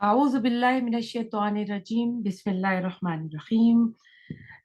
أعوذ بالله من الشيطان الرجيم بسم الله الرحمن الرحيم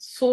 100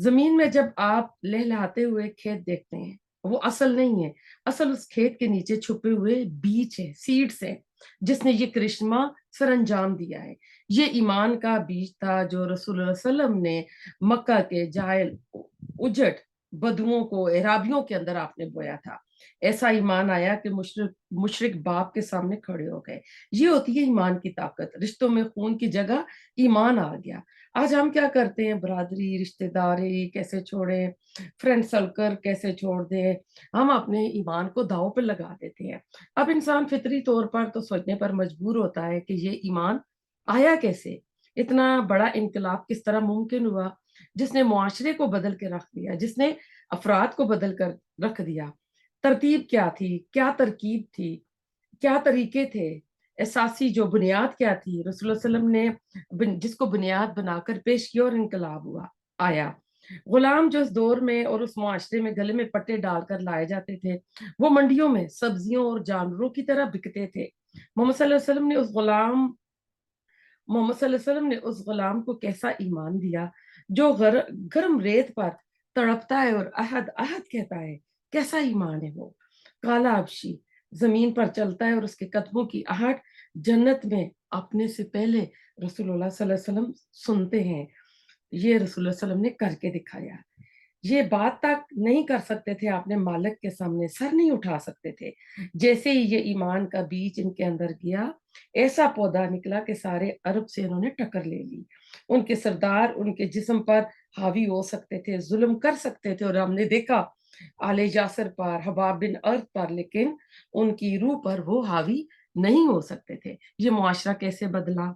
زمین میں جب آپ لہلہاتے ہوئے کھیت دیکھتے ہیں، وہ اصل نہیں ہے، اصل اس کھیت کے نیچے چھپے ہوئے بیج ہے، سیڈز ہے، جس نے یہ کرشمہ سر انجام دیا ہے۔ یہ ایمان کا بیج تھا جو رسول اللہ صلی اللہ علیہ وسلم نے مکہ کے جاہل اجٹ بدوؤں کو، اعرابیوں کے اندر آپ نے بویا تھا۔ ایسا ایمان آیا کہ مشرک باپ کے سامنے کھڑے ہو گئے۔ یہ ہوتی ہے ایمان کی طاقت، رشتوں میں خون کی جگہ ایمان آ گیا۔ آج ہم کیا کرتے ہیں، برادری، رشتہ داری کیسے چھوڑیں، فرینڈ سرکل کیسے چھوڑ دیں، ہم اپنے ایمان کو داؤ پہ لگا دیتے ہیں۔ اب انسان فطری طور پر تو سوچنے پر مجبور ہوتا ہے کہ یہ ایمان آیا کیسے، اتنا بڑا انقلاب کس طرح ممکن ہوا، جس نے معاشرے کو بدل کے رکھ دیا، جس نے افراد کو بدل کر رکھ دیا۔ ترتیب کیا تھی، کیا ترکیب تھی، کیا طریقے تھے، اساسی جو بنیاد کیا تھی، رسول اللہ صلی اللہ علیہ وسلم نے جس کو بنیاد بنا کر پیش کیا اور انقلاب ہوا آیا۔ غلام جو اس دور میں اور اس معاشرے میں گلے میں پٹے ڈال کر لائے جاتے تھے، وہ منڈیوں میں سبزیوں اور جانوروں کی طرح بکتے تھے۔ محمد صلی اللہ علیہ وسلم نے اس غلام محمد صلی اللہ علیہ وسلم نے اس غلام کو کیسا ایمان دیا جو گرم ریت پر تڑپتا ہے اور احد احد کہتا ہے، کیسا ایمان ہے وہ۔ کالا ابشی زمین پر چلتا ہے اور اس کے قدموں کی آہٹ جنت میں اپنے سے پہلے رسول اللہ صلی اللہ علیہ وسلم سنتے ہیں۔ یہ رسول اللہ صلی اللہ علیہ وسلم نے کر کے دکھایا۔ یہ بات تک نہیں کر سکتے تھے، آپ نے مالک کے سامنے سر نہیں اٹھا سکتے تھے۔ جیسے ہی یہ ایمان کا بیج ان کے اندر گیا، ایسا پودا نکلا کہ سارے عرب سے انہوں نے ٹکر لے لی۔ ان کے سردار ان کے جسم پر حاوی ہو سکتے تھے، ظلم کر سکتے تھے، اور ہم نے دیکھا آل یاسر پر، حباب بن ارد پر، لیکن ان کی روح پر وہ حاوی نہیں ہو سکتے تھے۔ یہ معاشرہ کیسے بدلا،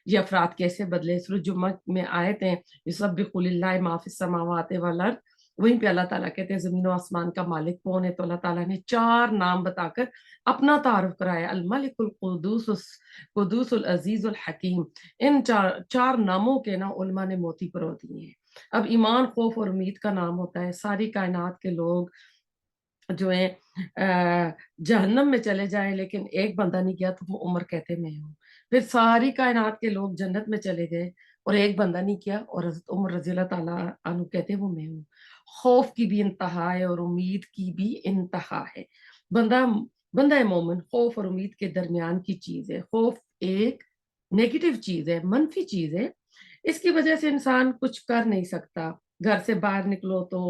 یہ افراد کیسے بدلے۔ سورۃ جمعہ میں آیت ہیں، یسبح للہ ما فی السماوات والارض، وہیں پہ اللہ تعالیٰ کہتے ہیں زمین و آسمان کا مالک کون ہے، تو اللہ تعالیٰ نے 4 نام بتا کر اپنا تعارف کرایا، الملک القدوس العزیز الحکیم۔ ان چار ناموں کے نا علماء نے موتی پرو دیے ہیں۔ اب ایمان خوف اور امید کا نام ہوتا ہے۔ ساری کائنات کے لوگ جو ہیں جہنم میں چلے جائیں، لیکن ایک بندہ نہیں گیا تو وہ عمر کہتے میں ہوں۔ پھر ساری کائنات کے لوگ جنت میں چلے گئے اور ایک بندہ نہیں کیا، اور حضرت عمر رضی اللہ تعالیٰ عنہ کہتے وہ میں ہوں۔ خوف کی بھی انتہا ہے اور امید کی بھی انتہا ہے۔ بندہ مومن خوف اور امید کے درمیان کی چیز ہے۔ خوف ایک نیگیٹو چیز ہے، منفی چیز ہے۔ اس کی وجہ سے انسان کچھ کر نہیں سکتا۔ گھر سے باہر نکلو تو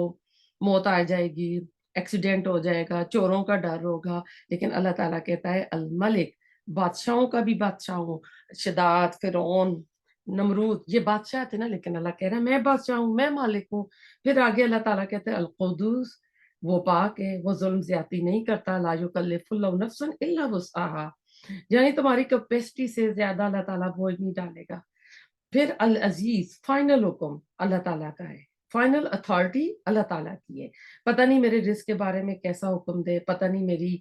موت آ جائے گی، ایکسیڈنٹ ہو جائے گا، چوروں کا ڈر ہوگا، لیکن اللہ تعالیٰ کہتا ہے الملک، بادشاہوں کا بھی بادشاہ ہوں۔ شداد، فرعون، نمرود یہ بادشاہ تھے نا، لیکن اللہ کہہ رہا ہے میں بادشاہ ہوں، میں مالک ہوں۔ پھر آگے اللہ تعالیٰ کہتے ہیں القدوس، وہ پاک ہے، وہ ظلم زیادتی نہیں کرتا، لا یکلف اللہ نفسا الا وسعها، یعنی تمہاری کیپیسٹی سے زیادہ اللہ تعالیٰ بوجھ نہیں ڈالے گا۔ پھر العزیز، فائنل حکم اللہ تعالیٰ کا ہے، فائنل اتھارٹی اللہ تعالیٰ کی ہے۔ پتہ نہیں میرے رزق کے بارے میں کیسا حکم دے، پتہ نہیں میری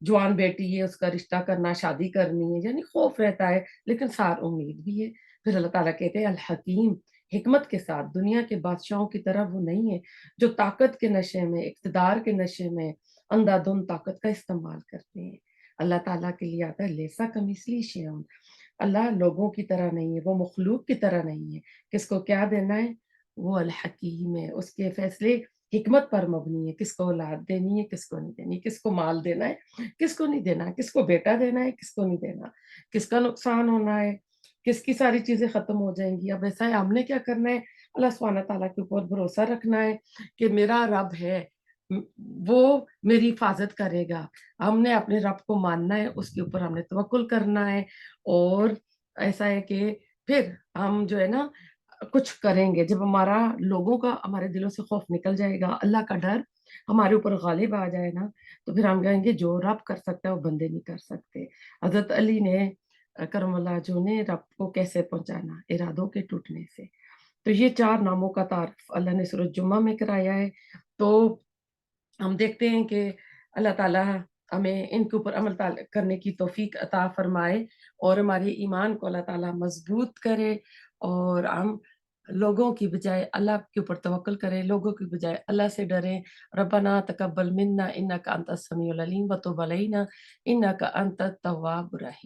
جوان بیٹی ہے اس کا رشتہ کرنا، شادی کرنی ہے، یعنی خوف رہتا ہے لیکن ساتھ امید بھی ہے۔ پھر اللہ تعالیٰ کہتے ہیں الحکیم، حکمت کے ساتھ۔ دنیا کے بادشاہوں کی طرح وہ نہیں ہے جو طاقت کے نشے میں، اقتدار کے نشے میں اندھا دھند طاقت کا استعمال کرتے ہیں۔ اللہ تعالیٰ کے لیے آتا ہے لیسا کمثلہ شیء، اللہ لوگوں کی طرح نہیں ہے، وہ مخلوق کی طرح نہیں ہے۔ کس کو کیا دینا ہے، وہ الحکیم ہے، اس کے فیصلے حکمت پر مبنی ہے۔ کس کو اولاد دینی ہے، کس کو نہیں دینی، کس کو مال دینا ہے، کس کو نہیں دینا، کس کو بیٹا دینا ہے، کس کو نہیں دینا، کس کا نقصان ہونا ہے، کس کی ساری چیزیں ختم ہو جائیں گی۔ اب ایسا ہے، ہم نے کیا کرنا ہے، اللہ سبحانہ تعالیٰ کے اوپر بھروسہ رکھنا ہے کہ میرا رب ہے، وہ میری حفاظت کرے گا۔ ہم نے اپنے رب کو ماننا ہے، اس کے اوپر ہم نے توکل کرنا ہے، اور ایسا ہے کہ پھر ہم جو ہے نا کچھ کریں گے جب ہمارا لوگوں کا ہمارے دلوں سے خوف نکل جائے گا، اللہ کا ڈر ہمارے اوپر غالب آ جائے نا، تو پھر ہم کہیں گے جو رب کر سکتا ہے وہ بندے نہیں کر سکتے۔ حضرت علی نے کرم اللہ جو نے رب کو کیسے پہنچانا، ارادوں کے ٹوٹنے سے۔ تو یہ 4 ناموں کا تعارف اللہ نے سورۃ جمعہ میں کرایا ہے۔ تو ہم دیکھتے ہیں کہ اللہ تعالیٰ ہمیں ان کے اوپر عمل کرنے کی توفیق عطا فرمائے، اور ہمارے ایمان کو اللہ تعالیٰ مضبوط کرے، اور ہم لوگوں کی بجائے اللہ کے اوپر توکل کریں، لوگوں کی بجائے اللہ سے ڈریں۔ ربنا تقبل منا انک انت السمیع العلیم وتب علینا انک انت التواب الرحیم۔